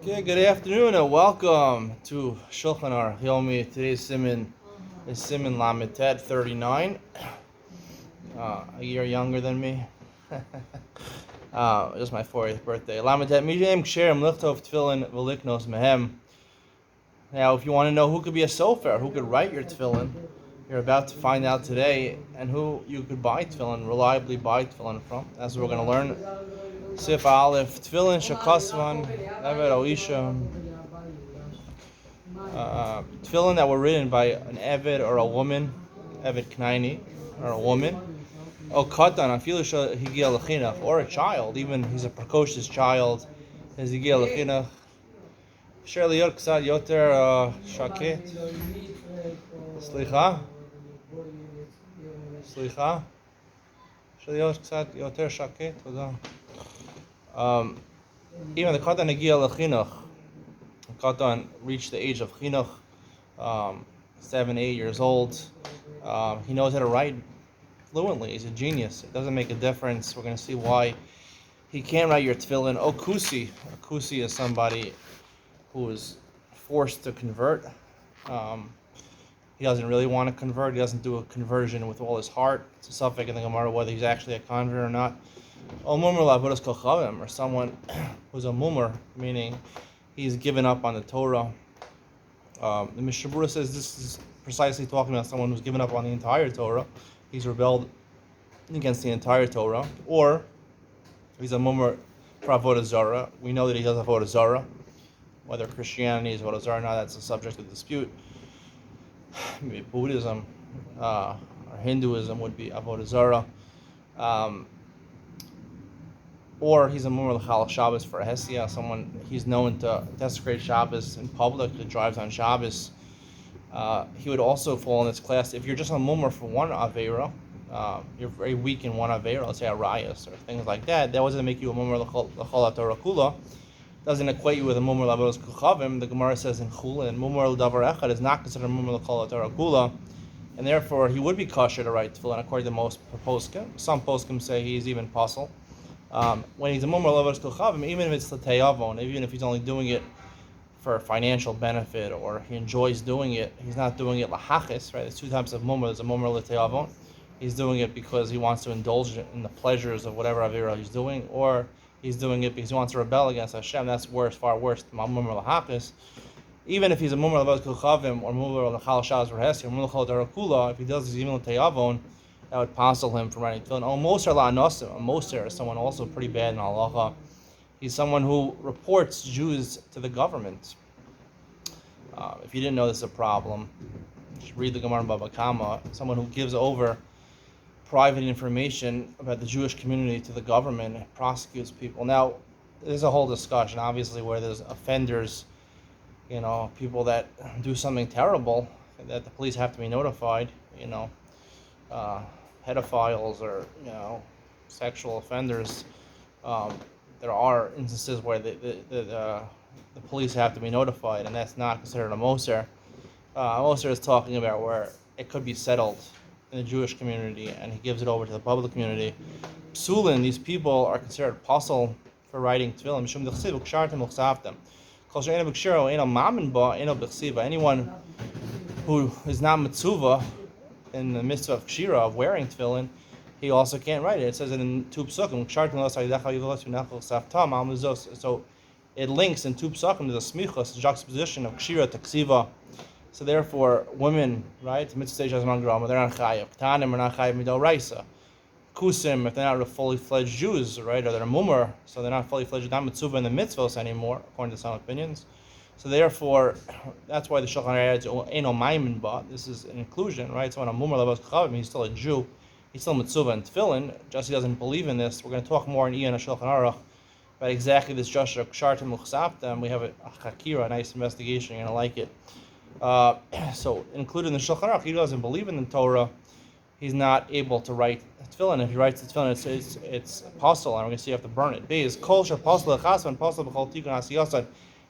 Okay, good afternoon and welcome to Shulchan Yomi. Today's Siman is Siman Lametet 39, a year younger than me. Just my 40th birthday. Lametet Mijim Ksherim Lichtov Tefillin Veliknos Mehem. Now, if you want to know who could be a sofer, who could write your tefillin, you're about to find out today, and who you could buy tefillin, reliably buy tefillin from. That's what we're going to learn. Sif Aleph, tefillin shakasvan, evet oisha. Tefillin that were written by an Eved or a woman, Eved Knaini, or a woman, or Katan, Afilu Higia Lechinach, or a child, even he's a precocious child, is Higia Lechinach. Surely Yor Ksad Yoter Shaket. Slicha? Slicha? Surely Yor Ksad Yoter Shaket. Even the Katan Higia Lechinach, Katan reached the age of Chinuch, 7, 8 years old. He knows how to write fluently. He's a genius. It doesn't make a difference. We're going to see why he can't write your tefillin. Okusi. Okusi is somebody who is forced to convert. He doesn't really want to convert. He doesn't do a conversion with all his heart. It's a suffix in the Gemara whether he's actually a convert or not. Or someone who's a mummer, meaning he's given up on the Torah. The Mishnah Berurah says this is precisely talking about someone who's given up on the entire Torah. He's rebelled against the entire Torah. Or he's a mummer for Avodah Zarah. We know that he does Avodah Zarah. Whether Christianity is Avodah Zarah or not, that's a subject of dispute. Maybe Buddhism or Hinduism would be Avodah Zarah. Or he's a mummer l'chal Shabbos for a Hesia, someone he's known to desecrate Shabbos in public, that drives on Shabbos. He would also fall in this class if you're just a mummer for one Aveira, you're very weak in one Aveira, let's say a Rayas or things like that. That doesn't make you a mummer l'chal Torah Kula. Doesn't equate you with a mummer l'avodos kuchavim. The Gemara says in Chula, and mummer l'davar echad is not considered a mummer l'chal Torah Kula, and therefore he would be kosher to write tefillin according to most poskim. Some poskim say he's even puzzle. When he's a mummer l'avodos kuchavim, even if it's l'teyavon, even if he's only doing it for financial benefit or he enjoys doing it, he's not doing it lahachis, right? There's two types of mummer. There's a mummer l'teyavon. He's doing it because he wants to indulge in the pleasures of whatever avira he's doing, or he's doing it because he wants to rebel against Hashem. That's worse, far worse than mummer lahachis. Even if he's a mummer l'avodos kuchavim or mummer l'chal Shabbos or hesi or mummer l'chal Torah Kula, if he does his even l'teyavon, that would passel him from writing tefillin. Moser la'anosim. A moser is someone also pretty bad in halacha. He's someone who reports Jews to the government. If you didn't know this is a problem, just read the Gemara in Baba Kama. Someone who gives over private information about the Jewish community to the government and prosecutes people. Now, there's a whole discussion, obviously, where there's offenders, people that do something terrible, that the police have to be notified, pedophiles or sexual offenders. There are instances where the police have to be notified, and that's not considered a moser. Moser is talking about where it could be settled in the Jewish community, and he gives it over to the public community. Psulin, these people are considered pasul for writing tefillin. Anyone who is not mitzvah in the midst of kshira, of wearing tefillin, he also can't write it. It says it in two psukim. So it links in two psukim to the smichos, the juxtaposition of kshira to ksiva. So therefore, women, right, mitzvah shazman grama, they're not chayav. Ktanim are not chayav midol raisa. Kusim, if they're not fully fledged Jews, right, or they're mummer, so they're not fully fledged, not mitzvah in the mitzvahs anymore, according to some opinions. So therefore, that's why the Shulchan adds eno maimin ba. This is an inclusion, right? So when a mummer l'avodos kuchavim, he's still a Jew, he's still mitzvah and tefillin. Just he doesn't believe in this. We're going to talk more in Ian Shulchan Aruch about exactly this Joshua Kshartim L'chsaftem. We have a chakira, a nice investigation. You're going to like it. So included in the Shulchan Aruch, he doesn't believe in the Torah. He's not able to write tefillin. If he writes the tefillin, it's apostle, and we're going to see you have to burn it. B is kol apostle l'chasvan, apostle b'chol tikun asiyasad.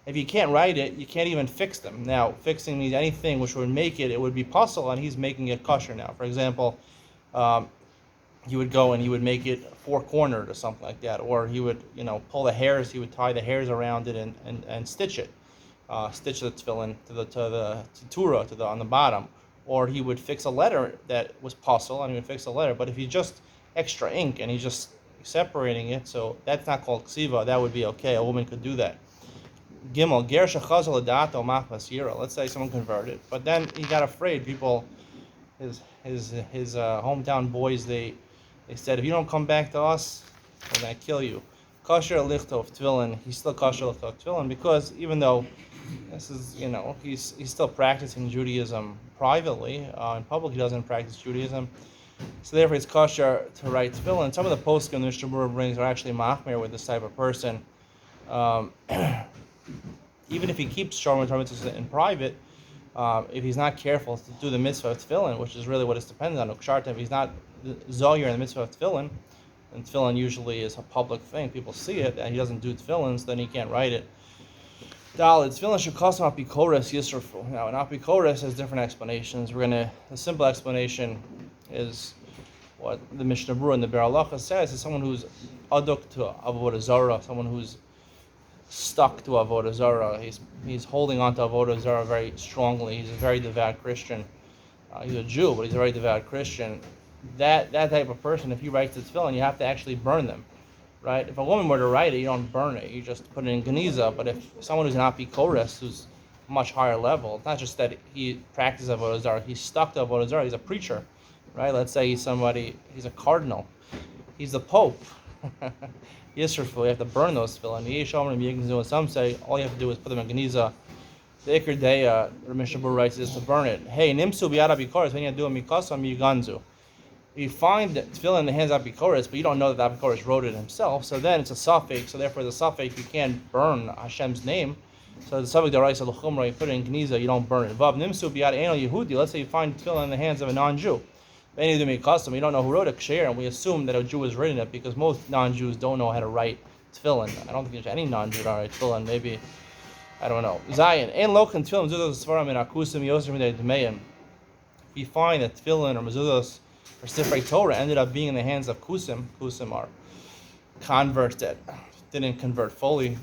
If you can't write it, you can't even fix them. Now, fixing means anything which would make it would be pasul, and he's making it kosher now. For example, he would go and he would make it four-cornered or something like that, or he would, pull the hairs. He would tie the hairs around it and stitch it, stitch the tefillin to the tura on the bottom, or he would fix a letter that was puzzle and he would fix a letter. But if he just extra ink and he's just separating it, so that's not called ksiva. That would be okay. A woman could do that. Gimel ger shechazal adato machmas yira. Let's say someone converted, but then he got afraid. People, his hometown boys, they said, if you don't come back to us, we're gonna kill you. Kosher lichtov tefillin. He's still kosher lichtov tefillin because even though this is, he's still practicing Judaism privately. In public, he doesn't practice Judaism. So therefore, it's kosher to write tefillin. Some of the poskim the Mishnah Berurah brings are actually machmir with this type of person. Even if he keeps Shalom Torah mitzvahs in private, if he's not careful to do the mitzvah of tefillin, which is really what it's dependent on, if he's not zohir in the mitzvah of tefillin, and tefillin usually is a public thing, people see it, and he doesn't do tefillins, then he can't write it. Daled, tefillin should cost him apikoros yisrafu. Now, an apikoros has different explanations. The simple explanation is what the Mishnah Berurah and the Be'er Halacha says is someone who's aduk to avodah zarah, someone who's stuck to avodah zarah. He's holding on to avodah zarah very strongly. He's a very devout Christian. He's a Jew, but he's a very devout Christian. That type of person, if you write the tefillin, you have to actually burn them, right? If a woman were to write it, you don't burn it. You just put it in geniza. But if someone who's an apikoros, who's much higher level, it's not just that he practices avodah zarah. He's stuck to avodah zarah. He's a preacher, right? Let's say he's a cardinal. He's the pope. Yisrafu, you have to burn those tefillin. Some say all you have to do is put them in geniza. The Iker Deya, the Mishnah Berurah writes, is to burn it. Hey, nimsu biyad abikoros, when you do a mikasam yuganzu. You find tefillin in the hands of Abikoros, but you don't know that Abikoros wrote it himself, so then it's a suffix, so therefore the suffix, you can't burn Hashem's name. So the suffix deraisa l'chumra, you put it in geniza, you don't burn it. Vav nimsu biyad eno Yehudi, let's say you find tefillin in the hands of a non-Jew. Any of them custom, you don't know who wrote it, ksher, and we assume that a Jew has written it because most non-Jews don't know how to write tefillin. I don't think there's any non-Jew that write tefillin, maybe, I don't know. Zayin, ein lochen tefillin mezuzos svarim in akusim yosem midei dmeim. If you find that tefillin or mezuzos or Sifrei Torah ended up being in the hands of Kusim. Kusim are converts that didn't convert fully,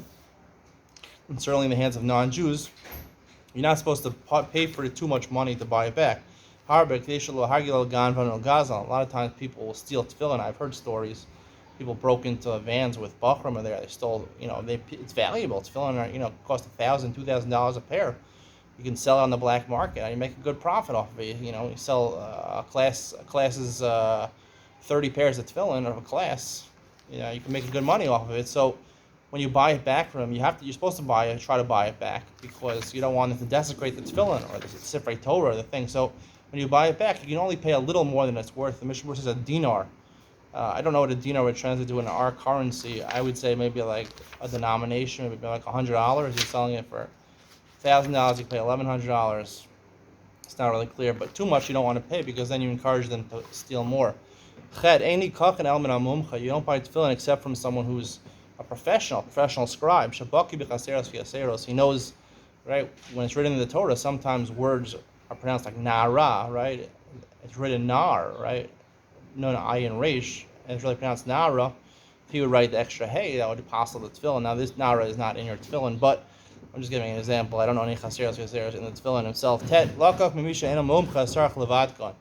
and certainly in the hands of non-Jews. You're not supposed to pay for it too much money to buy it back. A lot of times people will steal tefillin. I've heard stories. People broke into vans with bachram there. They stole, it's valuable. Tefillin cost $1,000, $2,000 a pair. You can sell it on the black market and you make a good profit off of it. You sell classes 30 pairs of tefillin of a class. You can make good money off of it. So when you buy it back from them, you're supposed to try to buy it back because you don't want it to desecrate the tefillin or the Sifrei Torah or the thing. So when you buy it back, you can only pay a little more than it's worth. The Mishnah Berurah says a dinar. I don't know what a dinar would translate to in our currency. I would say maybe like a denomination, maybe like $100. You're selling it for $1,000, you pay $1,100. It's not really clear, but too much you don't want to pay because then you encourage them to steal more. Ched, you don't buy tefillin except from someone who's a professional scribe. He knows, right? When it's written in the Torah, sometimes words are pronounced like nara, right? It's written nar, right? No ayin resh, and it's really pronounced nara. If he would write the extra hey, that would be possible to tefillin. Now this nara is not in your tefillin, but I'm just giving an example. I don't know any chaseros in the tefillin himself. Tet lakach mimisha ena mumcha sarach levadkon.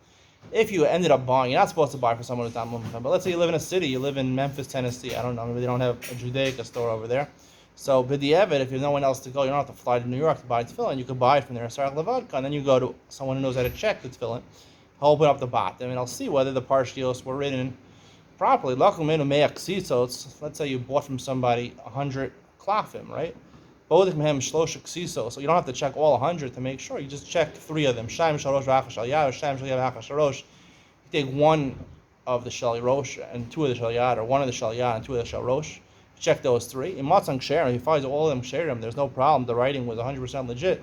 If you ended up buying, you're not supposed to buy for someone who's not mumcha. But let's say you live in a city, you live in Memphis, Tennessee. I don't know, maybe they don't have a Judaica store over there. So b'di'evet, if there's no one else to go, you don't have to fly to New York to buy tefillin. You could buy it from there, sarach levadkon. Then you go to someone who knows how to check the tefillin. He'll open up the bottom and I'll see whether the parshios were written properly. Let's say you bought from somebody 100 klafim, right? So you don't have to check all 100 to make sure. You just check 3 of them. You take one of the shal rosh and 2 of the shal yad, or one of the shal yad and 2 of the shal rosh. Check those 3. If he finds all of them ksherim, there's no problem. The writing was 100% legit.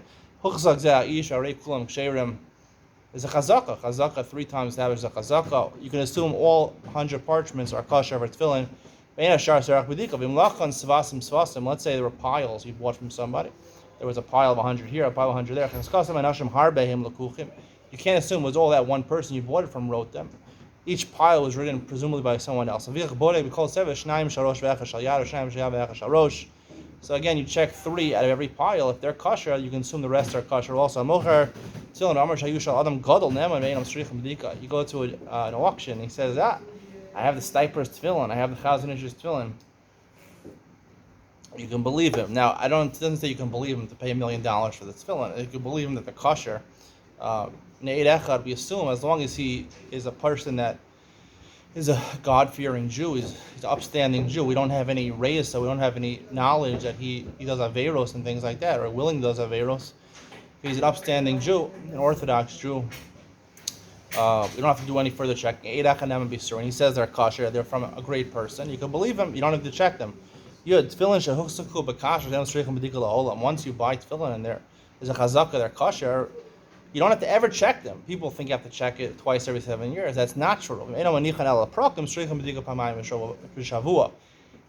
Is a chazaka. Chazaka 3 times the average is a chazaka. You can assume all 100 parchments are kosher for tefillin. Let's say there were piles you bought from somebody. There was a pile of 100 here, a pile of 100 there. You can't assume it was all that one person you bought it from wrote them. Each pile was written presumably by someone else. So again, you check 3 out of every pile. If they're kosher, you can assume the rest are kosher also. You go to an auction, he says, I have the Stiper's tefillin, I have the Chazinish's tefillin. You can believe him. Now, it doesn't say you can believe him to pay $1 million for the tefillin. You can believe him that they're kosher. We assume as long as he is a person that is a God-fearing Jew, he's an upstanding Jew. We don't have any reyes, so we don't have any knowledge that he does averos and things like that, or willing does averos. If he's an upstanding Jew, an Orthodox Jew, we don't have to do any further checking. And he says they're kosher, they're from a great person. You can believe him, you don't have to check them. Once you buy tefillin and there's a chazaka, they're kosher, you don't have to ever check them. People think you have to check it twice every 7 years. That's not true. If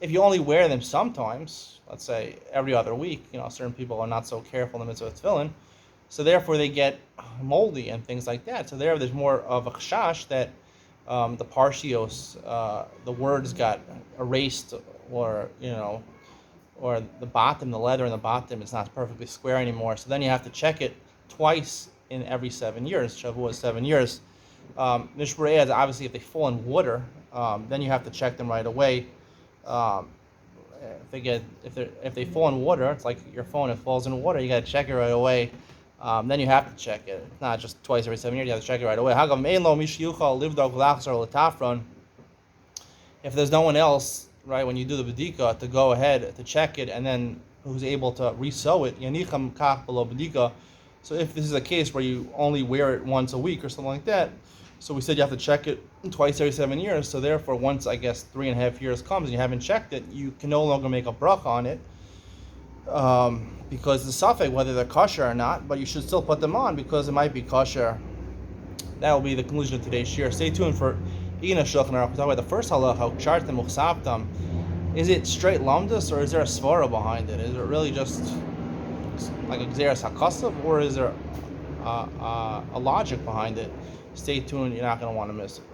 you only wear them sometimes, let's say every other week, certain people are not so careful in the mitzvah of tefillin, so therefore they get moldy and things like that. So there's more of a chash that the parshios, the words got erased, or the bottom, the leather in the bottom is not perfectly square anymore. So then you have to check it twice in every 7 years. Shavua is 7 years. Mishparei is obviously if they fall in water, then you have to check them right away. If they fall in water, it's like your phone. It falls in water, you got to check it right away. Then you have to check it. It's not just twice every 7 years. You have to check it right away. If there's no one else, right, when you do the bedika, to go ahead to check it, and then who's able to resew it, yanicham kach below bedika. So if this is a case where you only wear it once a week or something like that, so we said you have to check it twice every 7 years. So therefore, once 3.5 years comes and you haven't checked it, you can no longer make a bracha on it, because the suffix whether they're kosher or not. But you should still put them on because it might be kosher. That will be the conclusion of today's shir. Stay tuned for Ina Shulchan Aruch. We're talking about the first halacha, chartem uchsaptam. Is it straight lamdas, or is there a svara behind it? Is it really just like a gzeras hakasav, or is there a logic behind it? Stay tuned, you're not going to want to miss it.